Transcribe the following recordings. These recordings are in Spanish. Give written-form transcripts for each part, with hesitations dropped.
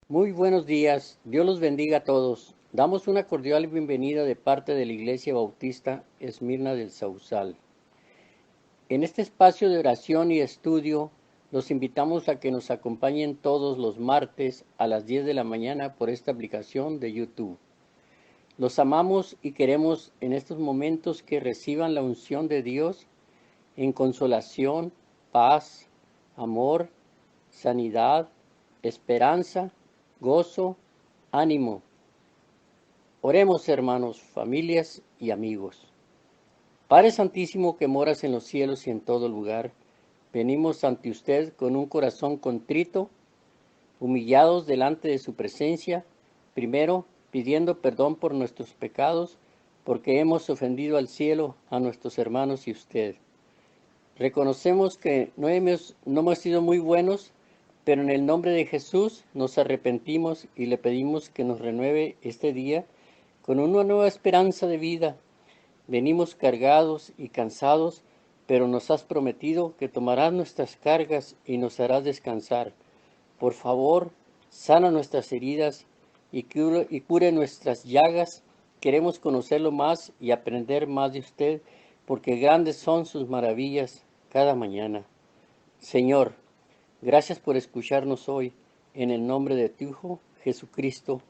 Muy buenos días, Dios los bendiga a todos. Damos una cordial bienvenida de parte de la Iglesia Bautista Esmirna del Sausal. En este espacio de oración y estudio, los invitamos a que nos acompañen todos los martes a las 10 de la mañana por esta aplicación de YouTube. Los amamos y queremos en estos momentos que reciban la unción de Dios en consolación, paz, amor, sanidad, esperanza, gozo, ánimo. Oremos, hermanos, familias y amigos. Padre Santísimo que moras en los cielos y en todo lugar, venimos ante usted con un corazón contrito, humillados delante de su presencia, primero pidiendo perdón por nuestros pecados, porque hemos ofendido al cielo, a nuestros hermanos y usted. Reconocemos que no hemos sido muy buenos, pero en el nombre de Jesús nos arrepentimos y le pedimos que nos renueve este día con una nueva esperanza de vida. Venimos cargados y cansados, pero nos has prometido que tomarás nuestras cargas y nos harás descansar. Por favor, sana nuestras heridas y cure nuestras llagas. Queremos conocerlo más y aprender más de usted, porque grandes son sus maravillas cada mañana. Señor, gracias por escucharnos hoy. En el nombre de tu Hijo, Jesucristo.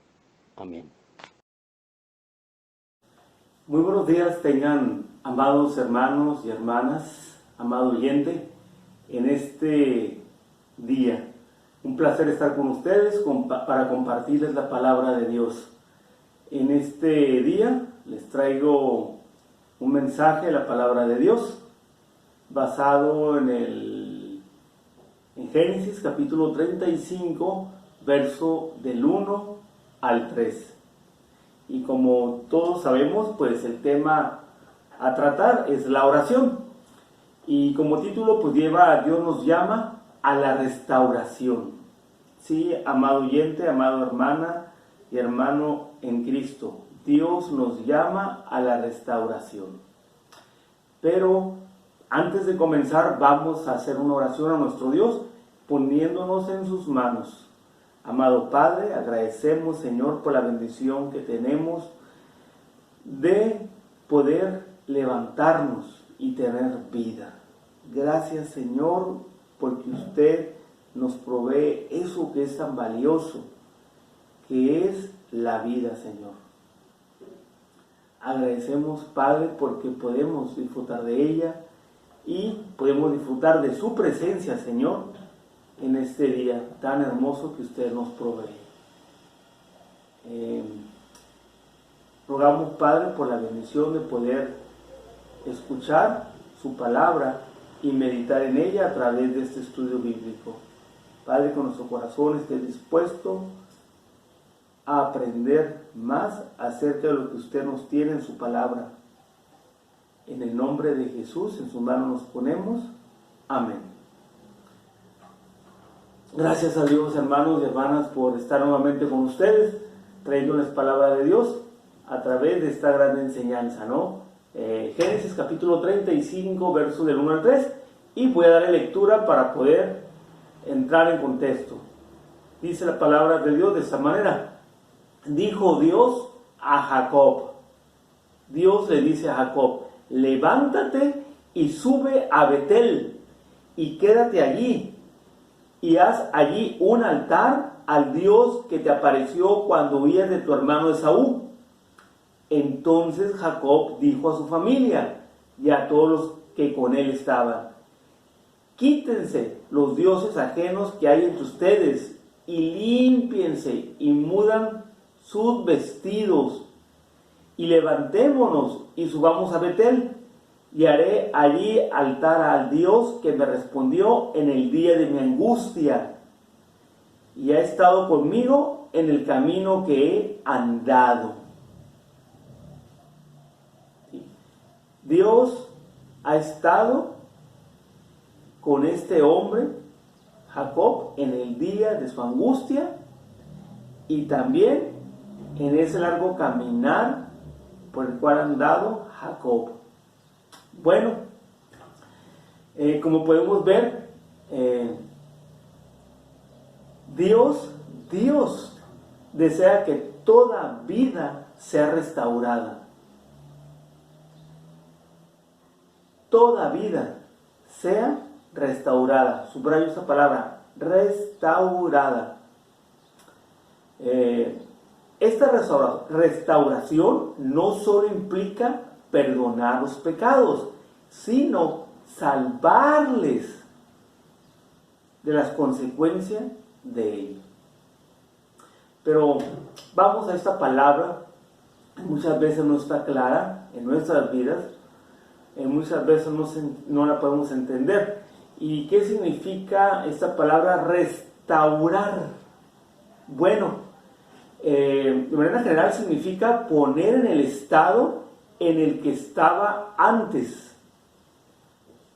Amén. Muy buenos días tengan, amados hermanos y hermanas, amado oyente, en este día. Un placer estar con ustedes para compartirles la palabra de Dios. En este día les traigo un mensaje de la palabra de Dios basado en Génesis capítulo 35, verso del 1 al 3. Y como todos sabemos, pues el tema a tratar es la oración. Y como título, pues lleva Dios nos llama a la restauración. Sí, amado oyente, amado hermana y hermano en Cristo, Dios nos llama a la restauración. Pero antes de comenzar, vamos a hacer una oración a nuestro Dios, poniéndonos en sus manos. Amado Padre, agradecemos, Señor, por la bendición que tenemos de poder levantarnos y tener vida. Gracias, Señor, porque usted nos provee eso que es tan valioso, que es la vida, Señor. Agradecemos, Padre, porque podemos disfrutar de ella y podemos disfrutar de su presencia, Señor, en este día tan hermoso que usted nos provee. Rogamos, Padre, por la bendición de poder escuchar su palabra y meditar en ella a través de este estudio bíblico. Padre, que nuestro corazón esté dispuesto a aprender más acerca de lo que usted nos tiene en su palabra. En el nombre de Jesús, en su mano nos ponemos. Amén. Gracias a Dios, hermanos y hermanas, por estar nuevamente con ustedes, trayéndoles palabra de Dios a través de esta gran enseñanza, ¿no? Génesis capítulo 35, versos del 1 al 3, y voy a darle lectura para poder entrar en contexto. Dice la palabra de Dios de esta manera: dijo Dios a Jacob. Dios le dice a Jacob: levántate y sube a Betel y quédate allí, y haz allí un altar al Dios que te apareció cuando huías de tu hermano Esaú. Entonces Jacob dijo a su familia y a todos los que con él estaban: quítense los dioses ajenos que hay entre ustedes y límpiense y mudan sus vestidos, y levantémonos y subamos a Betel, y haré allí altar al Dios que me respondió en el día de mi angustia y ha estado conmigo en el camino que he andado. Dios ha estado con este hombre, Jacob, en el día de su angustia y también en ese largo caminar por el cual ha andado Jacob. Bueno, como podemos ver, Dios Dios desea que toda vida sea restaurada. Toda vida sea restaurada. Subrayo esa palabra, restaurada. Esta restauración no solo implica perdonar los pecados, sino salvarles de las consecuencias de ellos. Pero vamos a esta palabra, muchas veces no está clara en nuestras vidas, muchas veces no la podemos entender. ¿Y qué significa esta palabra restaurar? Bueno, de manera general significa poner en el estado en el que estaba antes.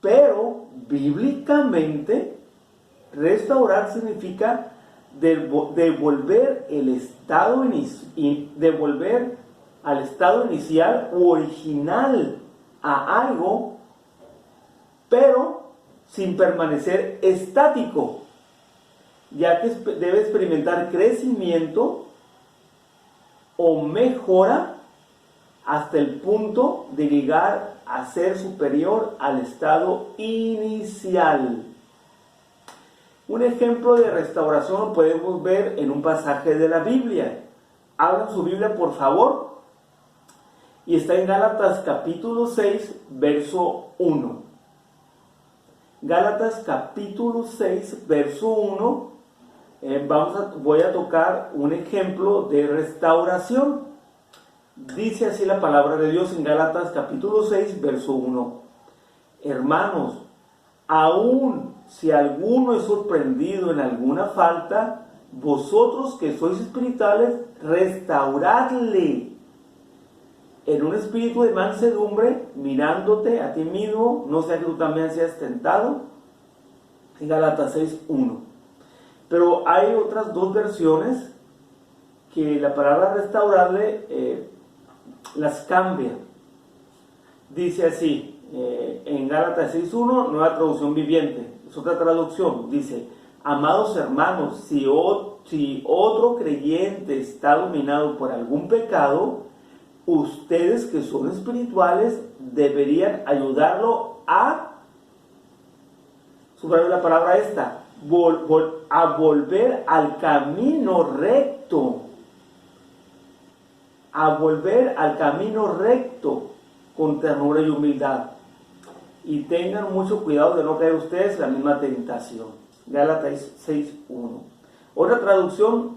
Pero bíblicamente, restaurar significa devolver devolver al estado inicial u original a algo, pero sin permanecer estático, ya que debe experimentar crecimiento o mejora hasta el punto de llegar a ser superior al estado inicial. Un ejemplo de restauración lo podemos ver en un pasaje de la Biblia. Abran su Biblia, por favor. Y está en Gálatas capítulo 6, verso 1. Gálatas capítulo 6, verso 1. Voy a tocar un ejemplo de restauración. Dice así la palabra de Dios en Gálatas capítulo 6, verso 1. Hermanos, aun si alguno es sorprendido en alguna falta, vosotros que sois espirituales, restauradle en un espíritu de mansedumbre, mirándote a ti mismo, no sea que tú también seas tentado. En Gálatas 6, 1. Pero hay otras dos versiones que la palabra restaurarle las cambia. Dice así, en Gálatas 6.1, nueva traducción viviente, es otra traducción, dice: amados hermanos, si otro creyente está dominado por algún pecado, ustedes que son espirituales deberían ayudarlo a, subrayo la palabra esta, a volver al camino recto. A volver al camino recto con ternura y humildad. Y tengan mucho cuidado de no caer ustedes en la misma tentación. Gálatas 6.1. Otra traducción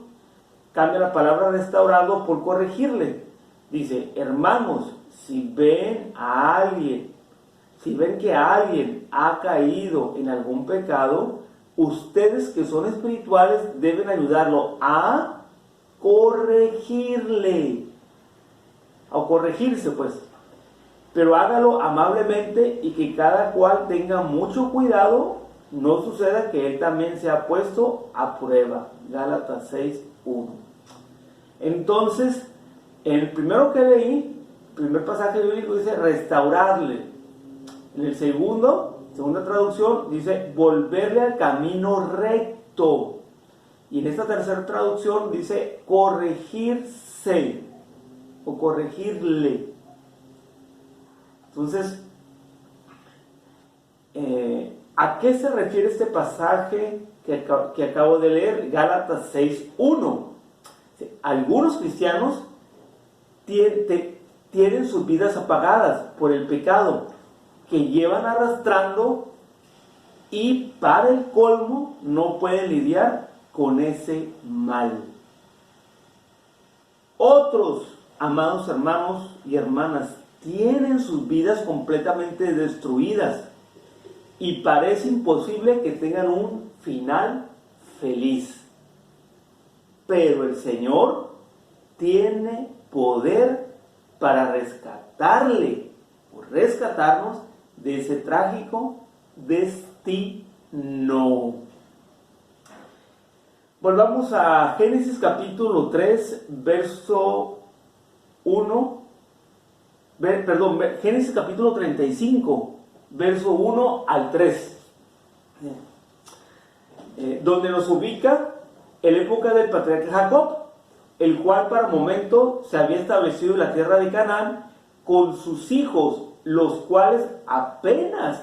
cambia la palabra restaurado por corregirle. Dice: hermanos, si ven que alguien ha caído en algún pecado, ustedes que son espirituales deben ayudarlo a corregirle. O corregirse, pues. Pero hágalo amablemente y que cada cual tenga mucho cuidado, no suceda que él también sea puesto a prueba. Gálatas 6.1. Entonces, en el primero que leí, el primer pasaje bíblico dice restaurarle. En el segunda traducción dice volverle al camino recto. Y en esta tercera traducción dice corregirse o corregirle. Entonces, ¿a qué se refiere este pasaje que acabo de leer? Gálatas 6.1. Algunos cristianos tienen sus vidas apagadas por el pecado que llevan arrastrando, y para el colmo no pueden lidiar con ese mal. Otros, amados hermanos y hermanas, tienen sus vidas completamente destruidas y parece imposible que tengan un final feliz. Pero el Señor tiene poder para rescatarnos de ese trágico destino. Volvamos a Génesis capítulo 3, verso 1. Génesis capítulo 35, verso 1 al 3. Donde nos ubica en la época del patriarca Jacob, el cual para el momento se había establecido en la tierra de Canaán con sus hijos, los cuales apenas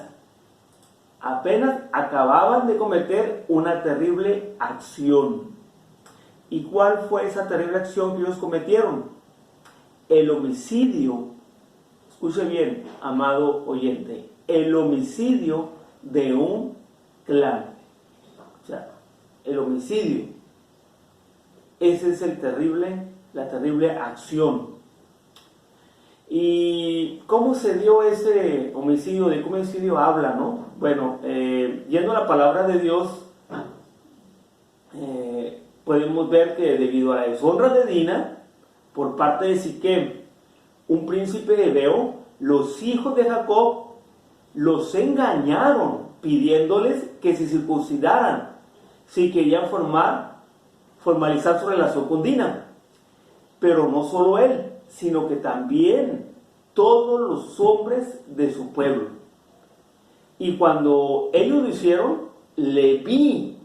acababan de cometer una terrible acción. ¿Y cuál fue esa terrible acción que ellos cometieron? El homicidio, escuche bien, amado oyente, el homicidio de un clan. O sea, el homicidio. Esa es la terrible acción. ¿Y cómo se dio ese homicidio? ¿De qué homicidio habla, no? Bueno, yendo a la palabra de Dios, podemos ver que debido a la deshonra de Dina, por parte de Siquem, un príncipe hebreo, los hijos de Jacob los engañaron, pidiéndoles que se circuncidaran si querían formalizar su relación con Dina. Pero no solo él, sino que también todos los hombres de su pueblo. Y cuando ellos lo hicieron, Leví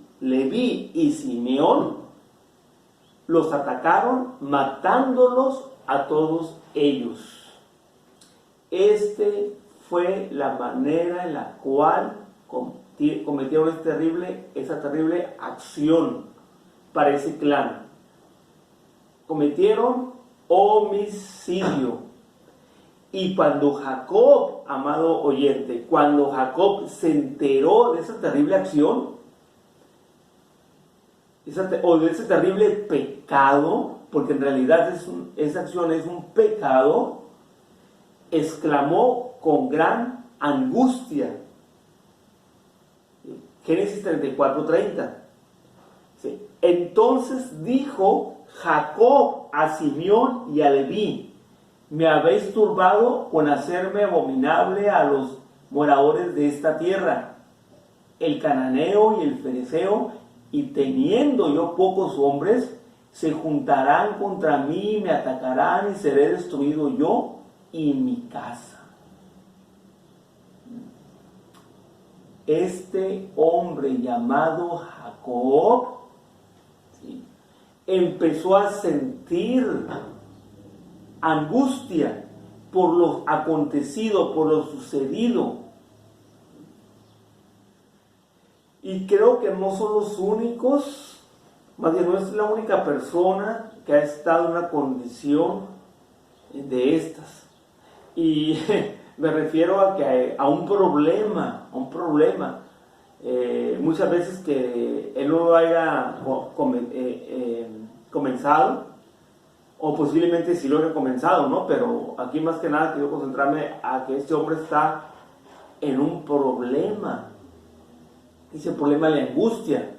y Simeón los atacaron, matándolos a todos ellos. Fue la manera en la cual cometieron esa terrible acción para ese clan. Cometieron homicidio. Y cuando Jacob, amado oyente, cuando Jacob se enteró de esa terrible acción, o de ese terrible pecado, porque en realidad esa acción es un pecado, exclamó con gran angustia. Génesis 34:30. ¿Sí? Entonces dijo Jacob a Simeón y a Leví: me habéis turbado con hacerme abominable a los moradores de esta tierra, el cananeo y el fereceo, y teniendo yo pocos hombres, se juntarán contra mí, me atacarán y seré destruido yo y mi casa. Este hombre llamado Jacob, ¿sí?, empezó a sentir angustia por lo acontecido, por lo sucedido. Y creo que no son los únicos, más bien no es la única persona que ha estado en una condición de estas. Y me refiero a un problema. Muchas veces que él no lo haya comenzado, o posiblemente sí lo haya comenzado, ¿no? Pero aquí más que nada quiero concentrarme a que este hombre está en un problema. Ese problema le angustia.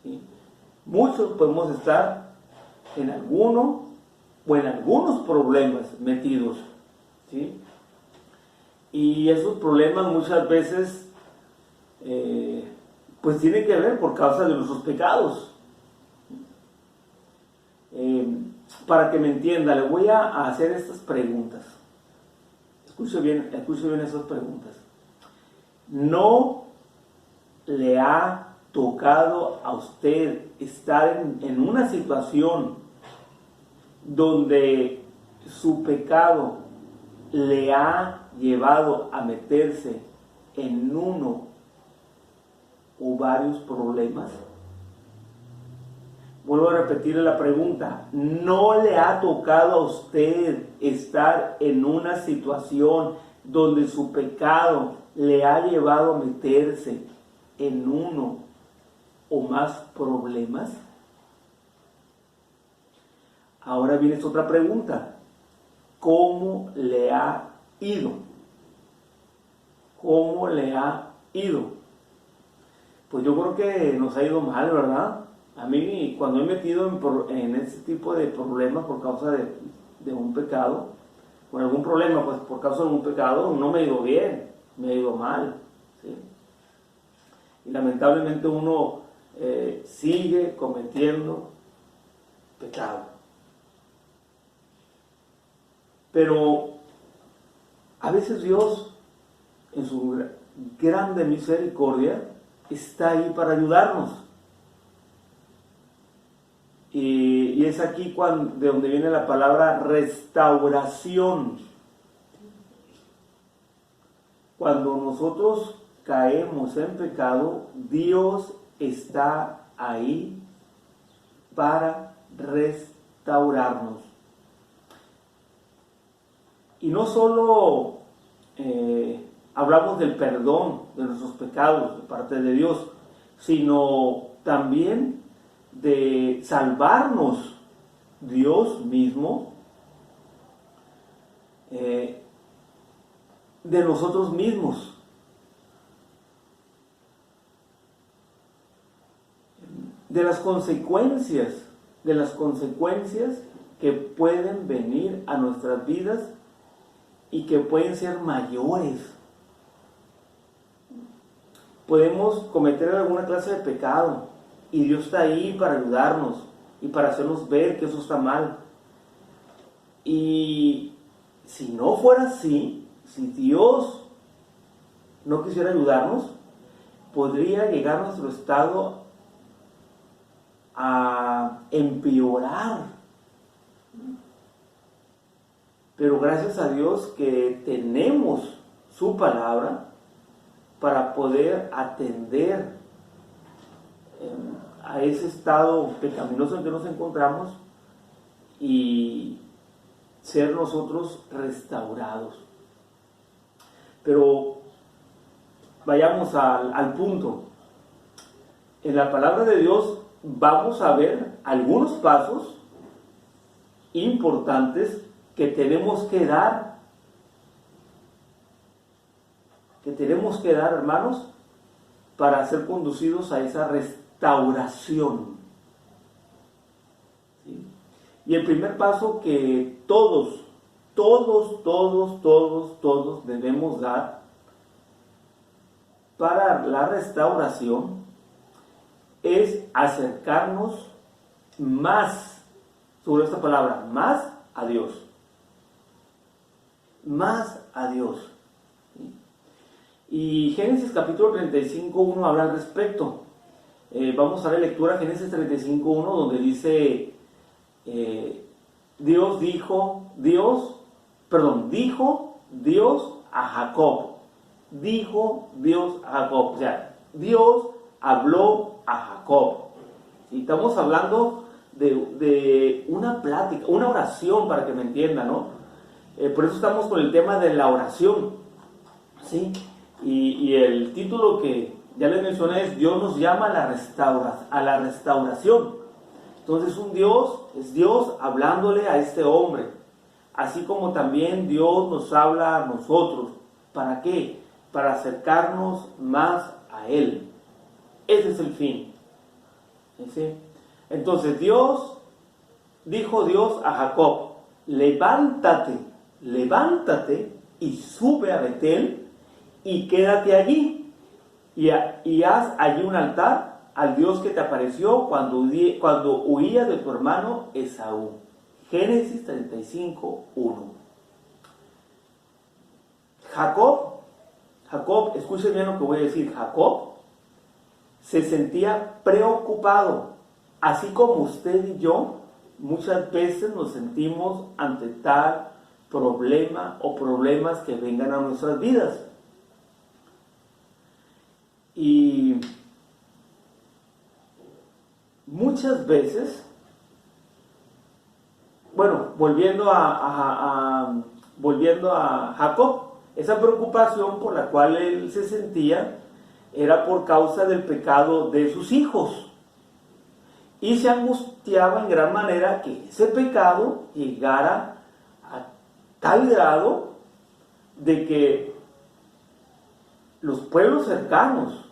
¿Sí? Muchos podemos estar en alguno o en algunos problemas metidos, ¿sí? Y esos problemas muchas veces pues tienen que ver por causa de nuestros pecados. Para que me entienda, le voy a hacer estas preguntas. Escuche bien esas preguntas. ¿No le ha tocado a usted estar en una situación donde su pecado le ha llevado a meterse en uno o varios problemas? Vuelvo a repetirle la pregunta. ¿No le ha tocado a usted estar en una situación donde su pecado le ha llevado a meterse en uno o más problemas? Ahora viene esta otra pregunta. ¿Cómo le ha ido? ¿Cómo le ha ido? Pues yo creo que nos ha ido mal, ¿verdad? A mí, cuando he metido en este tipo de problemas por causa de un pecado, con algún problema, pues por causa de un pecado, no me ha ido bien, me ha ido mal, ¿sí? Y lamentablemente uno sigue cometiendo pecado. Pero a veces Dios, en su grande misericordia, está ahí para ayudarnos. Y es aquí de donde viene la palabra restauración. Cuando nosotros caemos en pecado, Dios está ahí para restaurarnos. Y no solo hablamos del perdón de nuestros pecados de parte de Dios, sino también de salvarnos Dios mismo de nosotros mismos. De las consecuencias que pueden venir a nuestras vidas y que pueden ser mayores. Podemos cometer alguna clase de pecado y Dios está ahí para ayudarnos y para hacernos ver que eso está mal. Y si no fuera así, si Dios no quisiera ayudarnos, podría llegar nuestro estado a empeorar. Pero gracias a Dios que tenemos su palabra para poder atender a ese estado pecaminoso en que nos encontramos y ser nosotros restaurados. Pero vayamos al punto. En la palabra de Dios vamos a ver algunos pasos importantes que tenemos que dar, hermanos, para ser conducidos a esa restauración. ¿Sí? Y el primer paso que todos debemos dar para la restauración es acercarnos más, sobre esta palabra, más a Dios. Más a Dios. Y Génesis capítulo 35:1 habla al respecto. Vamos a ver lectura Génesis 35:1, donde dice, dijo Dios a Jacob. Dijo Dios a Jacob. O sea, Dios habló a Jacob. ¿Sí? Estamos hablando de una plática, una oración, para que me entiendan, ¿no? Por eso estamos con el tema de la oración, ¿sí? Y el título que ya les mencioné es Dios nos llama a la restauración. Entonces es Dios hablándole a este hombre, así como también Dios nos habla a nosotros. ¿Para qué? Para acercarnos más a Él. Ese es el fin. ¿Sí? Entonces dijo Dios a Jacob, levántate y sube a Betel y quédate allí y haz allí un altar al Dios que te apareció cuando huías de tu hermano Esaú. Génesis 35:1. Jacob, escuchen bien lo que voy a decir. Jacob se sentía preocupado, así como usted y yo muchas veces nos sentimos ante tal problema o problemas que vengan a nuestras vidas. Y muchas veces, volviendo a Jacob, esa preocupación por la cual él se sentía era por causa del pecado de sus hijos. Y se angustiaba en gran manera que ese pecado llegara a tal grado de que los pueblos cercanos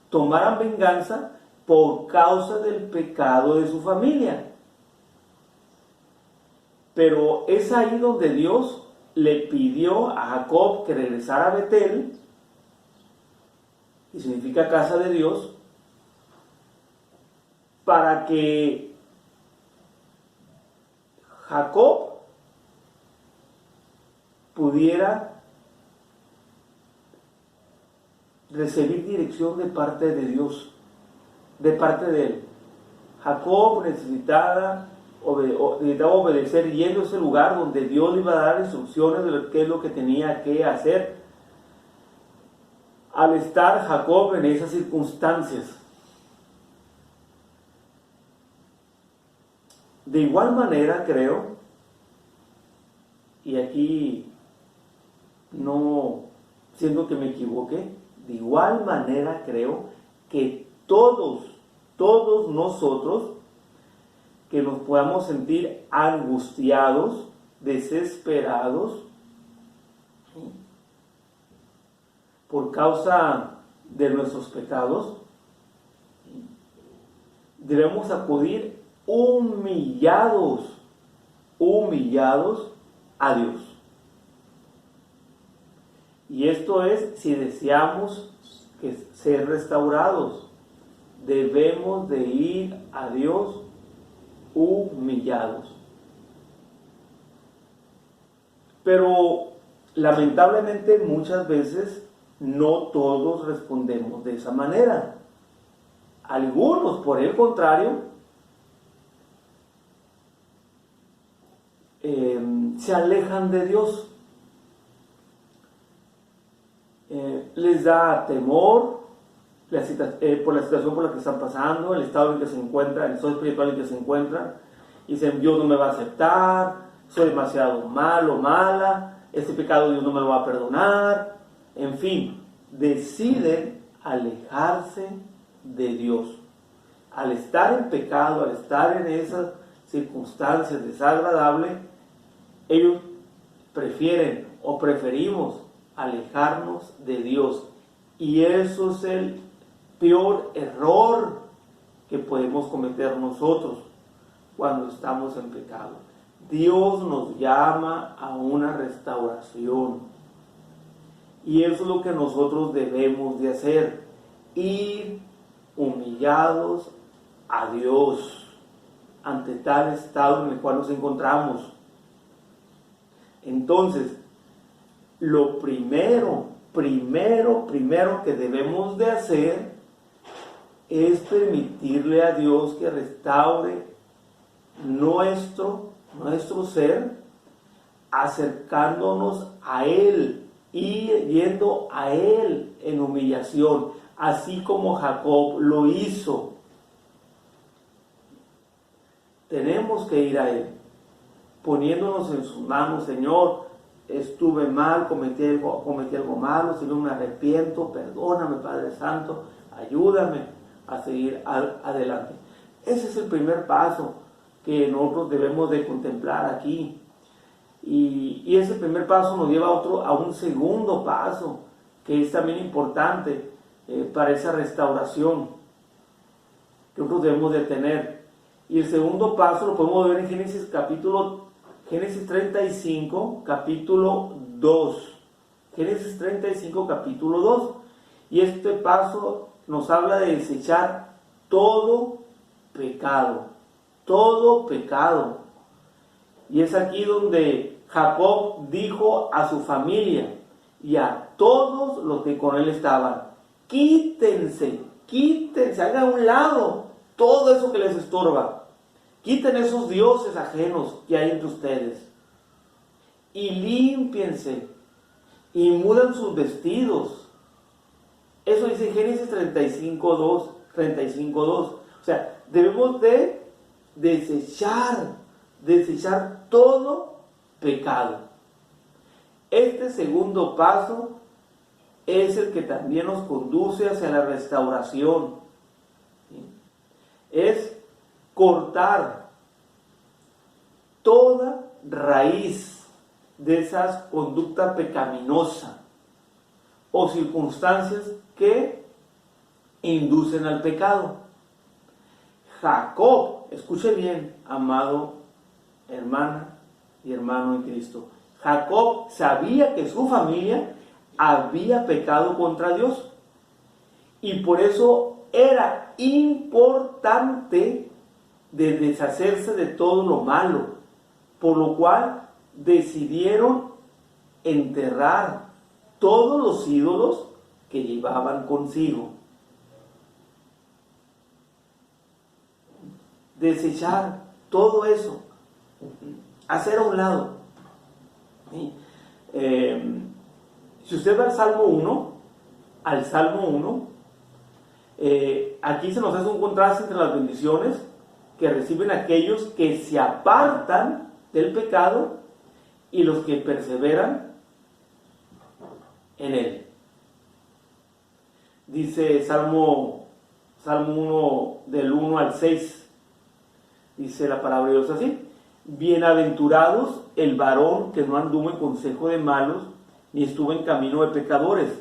tomaran venganza por causa del pecado de su familia. Pero es ahí donde Dios le pidió a Jacob que regresara a Betel, que significa casa de Dios, para que Jacob pudiera recibir dirección de parte de Dios, de parte de él. Jacob necesitaba obedecer yendo a ese lugar donde Dios le iba a dar instrucciones de qué es lo que tenía que hacer. Al estar Jacob en esas circunstancias, de igual manera creo, y aquí no siento que me equivoqué, de igual manera creo que todos nosotros que nos podamos sentir angustiados, desesperados, ¿sí?, por causa de nuestros pecados, ¿sí?, debemos acudir humillados a Dios. Y esto es si deseamos ser restaurados. Debemos de ir a Dios humillados. Pero lamentablemente muchas veces no todos respondemos de esa manera. Algunos, por el contrario, se alejan de Dios. Les da temor por la situación por la que están pasando, el estado en que se encuentran, el estado espiritual en que se encuentran, y dicen: Dios no me va a aceptar, soy demasiado malo, mala, este pecado Dios no me lo va a perdonar. En fin, deciden alejarse de Dios. Al estar en pecado, al estar en esas circunstancias desagradables, ellos preferimos alejarnos de Dios. Y eso es el peor error que podemos cometer nosotros cuando estamos en pecado. Dios nos llama a una restauración. Y eso es lo que nosotros debemos de hacer: ir humillados a Dios ante tal estado en el cual nos encontramos. Entonces, lo primero que debemos de hacer es permitirle a Dios que restaure nuestro ser, acercándonos a Él y yendo a Él en humillación, así como Jacob lo hizo. Tenemos que ir a Él, poniéndonos en sus manos: Señor, estuve mal, cometí algo malo, Señor, me arrepiento, perdóname, Padre Santo, ayúdame a seguir adelante. Ese es el primer paso que nosotros debemos de contemplar aquí. Y ese primer paso nos lleva a un segundo paso, que es también importante para esa restauración que nosotros debemos de tener. Y el segundo paso lo podemos ver en Génesis 35, capítulo 2. Génesis 35, capítulo 2. Y este paso nos habla de desechar todo pecado. Todo pecado. Y es aquí donde Jacob dijo a su familia y a todos los que con él estaban: quítense, hagan a un lado todo eso que les estorba. Quiten esos dioses ajenos que hay entre ustedes y límpiense y mudan sus vestidos. Eso dice Génesis 35:2. O sea, debemos de desechar todo pecado. Este segundo paso es el que también nos conduce hacia la restauración. ¿Sí? Es cortar toda raíz de esas conductas pecaminosas o circunstancias que inducen al pecado. Jacob, escuche bien, amado hermana y hermano en Cristo, Jacob sabía que su familia había pecado contra Dios, y por eso era importante de deshacerse de todo lo malo, por lo cual decidieron enterrar todos los ídolos que llevaban consigo. desechar todo eso, hacer a un lado. ¿Sí? Si usted va al Salmo 1, aquí se nos hace un contraste entre las bendiciones que reciben aquellos que se apartan del pecado y los que perseveran en él. Dice Salmo 1 del 1 al 6, dice la palabra de Dios así: bienaventurados el varón que no anduvo en consejo de malos, ni estuvo en camino de pecadores,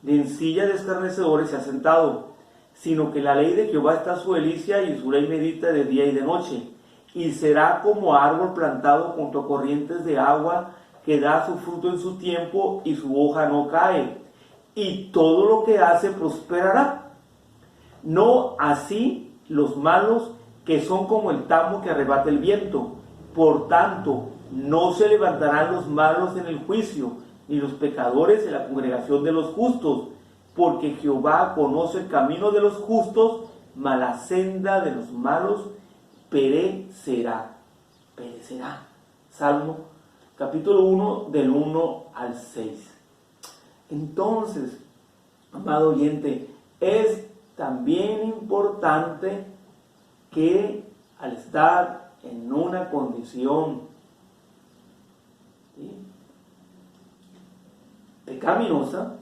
ni en silla de escarnecedores se ha sentado, sino que la ley de Jehová está su delicia, y su ley medita de día y de noche. Y será como árbol plantado junto a corrientes de agua, que da su fruto en su tiempo, y su hoja no cae, y todo lo que hace prosperará. No así los malos, que son como el tamo que arrebata el viento. Por tanto, no se levantarán los malos en el juicio, ni los pecadores en la congregación de los justos, porque Jehová conoce el camino de los justos, mas la senda de los malos perecerá. Salmo capítulo 1 del 1 al 6. Entonces, amado oyente, es también importante que al estar en una condición, ¿sí?, pecaminosa,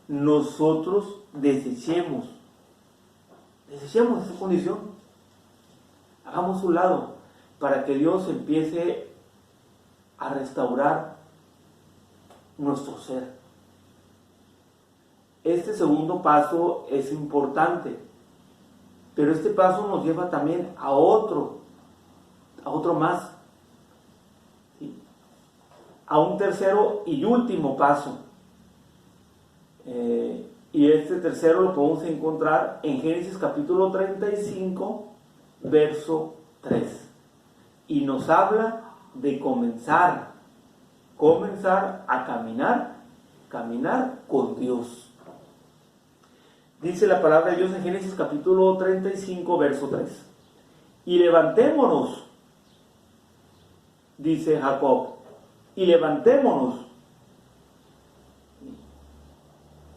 nosotros desechemos esa condición, hagamos un lado, para que Dios empiece a restaurar nuestro ser. Este segundo paso es importante, pero este paso nos lleva también a otro más, ¿sí?, a un tercero y último paso. Y este tercero lo podemos encontrar en Génesis capítulo 35, verso 3. Y nos habla de comenzar a caminar con Dios. Dice la palabra de Dios en Génesis capítulo 35, verso 3. Y levantémonos, dice Jacob, y levantémonos,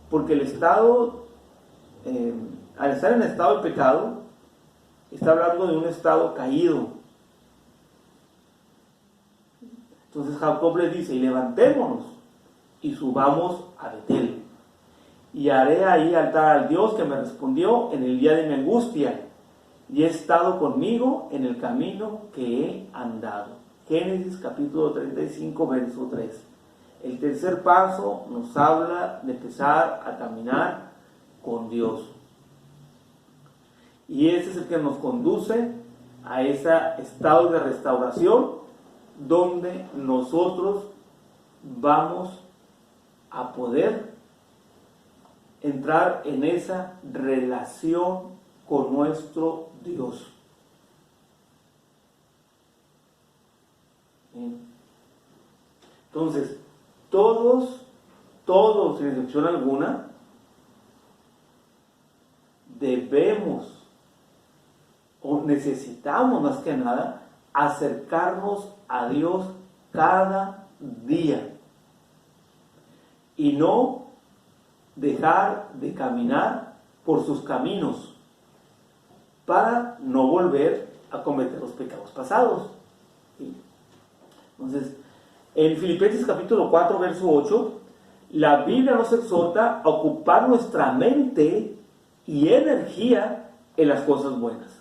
porque el estado, al estar en estado de pecado, está hablando de un estado caído. Entonces Jacob le dice: y levantémonos y subamos a Betel, y haré ahí altar al Dios que me respondió en el día de mi angustia, y he estado conmigo en el camino que he andado. Génesis capítulo 35, verso 3. El tercer paso nos habla de empezar a caminar con Dios. Y ese es el que nos conduce a ese estado de restauración, donde nosotros vamos a poder entrar en esa relación con nuestro Dios. Entonces, todos, sin excepción alguna, debemos o necesitamos más que nada acercarnos a Dios cada día y no dejar de caminar por sus caminos para no volver a cometer los pecados pasados. ¿Sí? Entonces, en Filipenses capítulo 4, verso 8, la Biblia nos exhorta a ocupar nuestra mente y energía en las cosas buenas.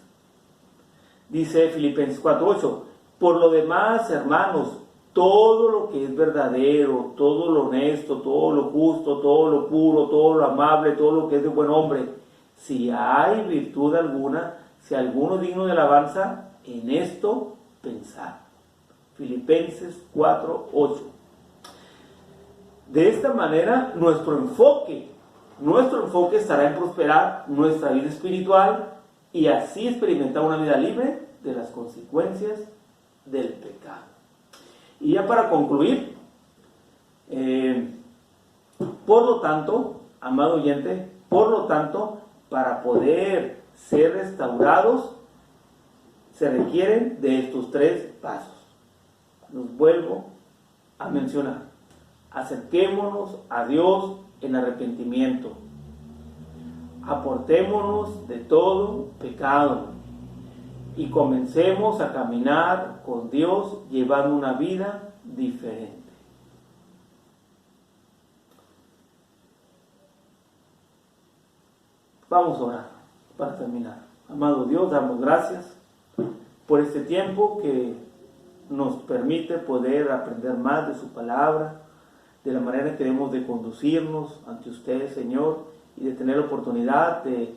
Dice Filipenses 4:8: por lo demás, hermanos, todo lo que es verdadero, todo lo honesto, todo lo justo, todo lo puro, todo lo amable, todo lo que es de buen hombre, si hay virtud alguna, si alguno digno de alabanza, en esto pensad. Filipenses 4:8. De esta manera, nuestro enfoque estará en prosperar nuestra vida espiritual y así experimentar una vida libre de las consecuencias del pecado. Y ya para concluir, por lo tanto, amado oyente, para poder ser restaurados, se requieren de estos 3 pasos. Los vuelvo a mencionar. Acerquémonos a Dios en arrepentimiento. Aportémonos de todo pecado y comencemos a caminar con Dios llevando una vida diferente. Vamos a orar para terminar. Amado Dios, damos gracias por este tiempo que nos permite poder aprender más de su palabra, de la manera que debemos de conducirnos ante usted, Señor, y de tener la oportunidad de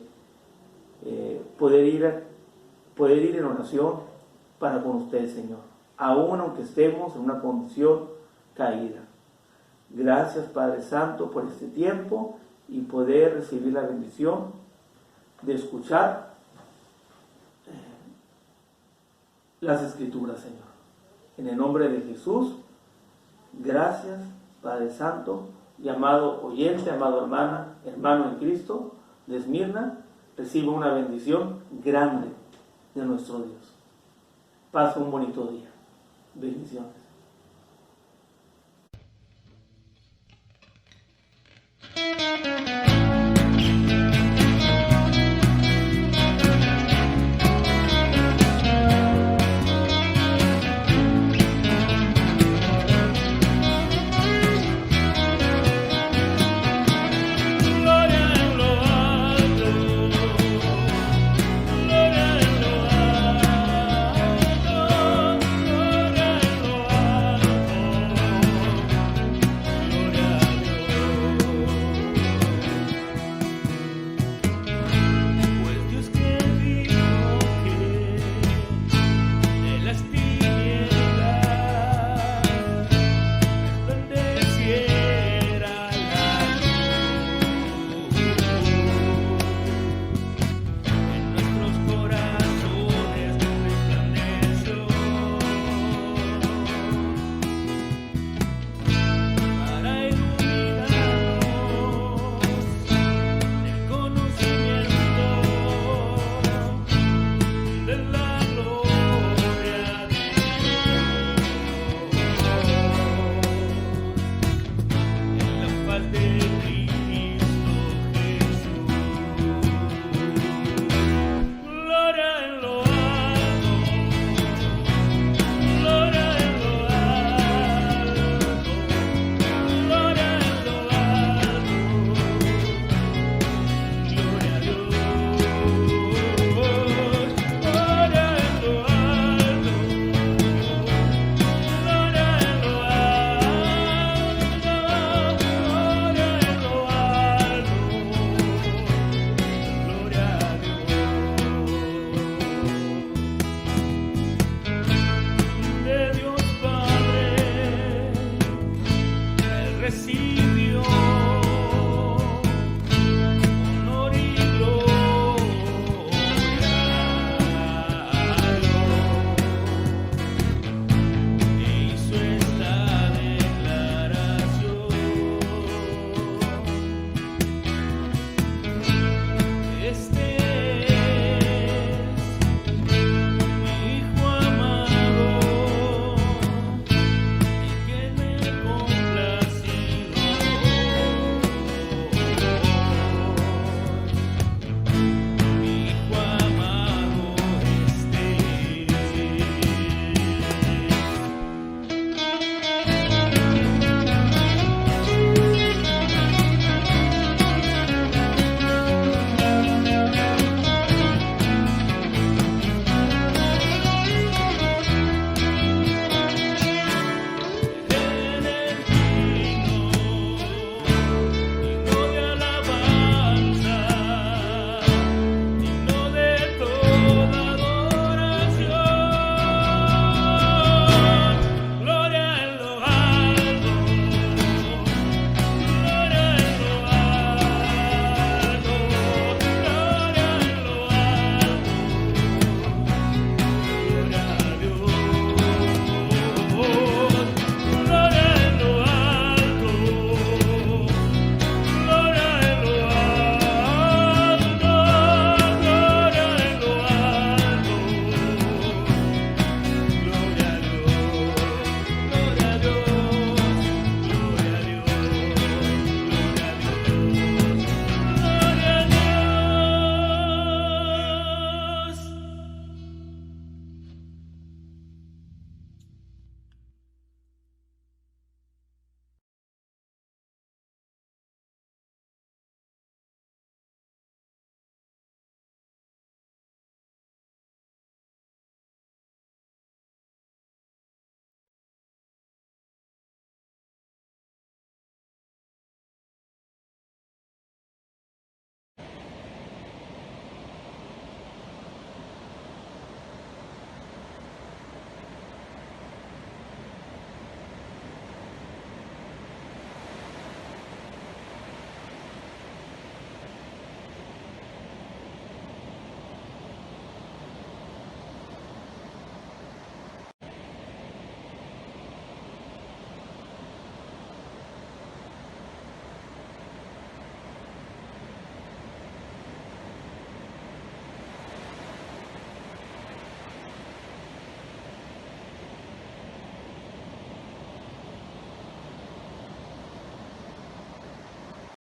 poder ir en oración para con usted, Señor, aun aunque estemos en una condición caída. Gracias, Padre Santo, por este tiempo y poder recibir la bendición de escuchar las Escrituras, Señor. En el nombre de Jesús, gracias, Padre Santo, y amado oyente, amado hermano en Cristo de Esmirna, reciba una bendición grande de nuestro Dios. Pasa un bonito día. Bendiciones.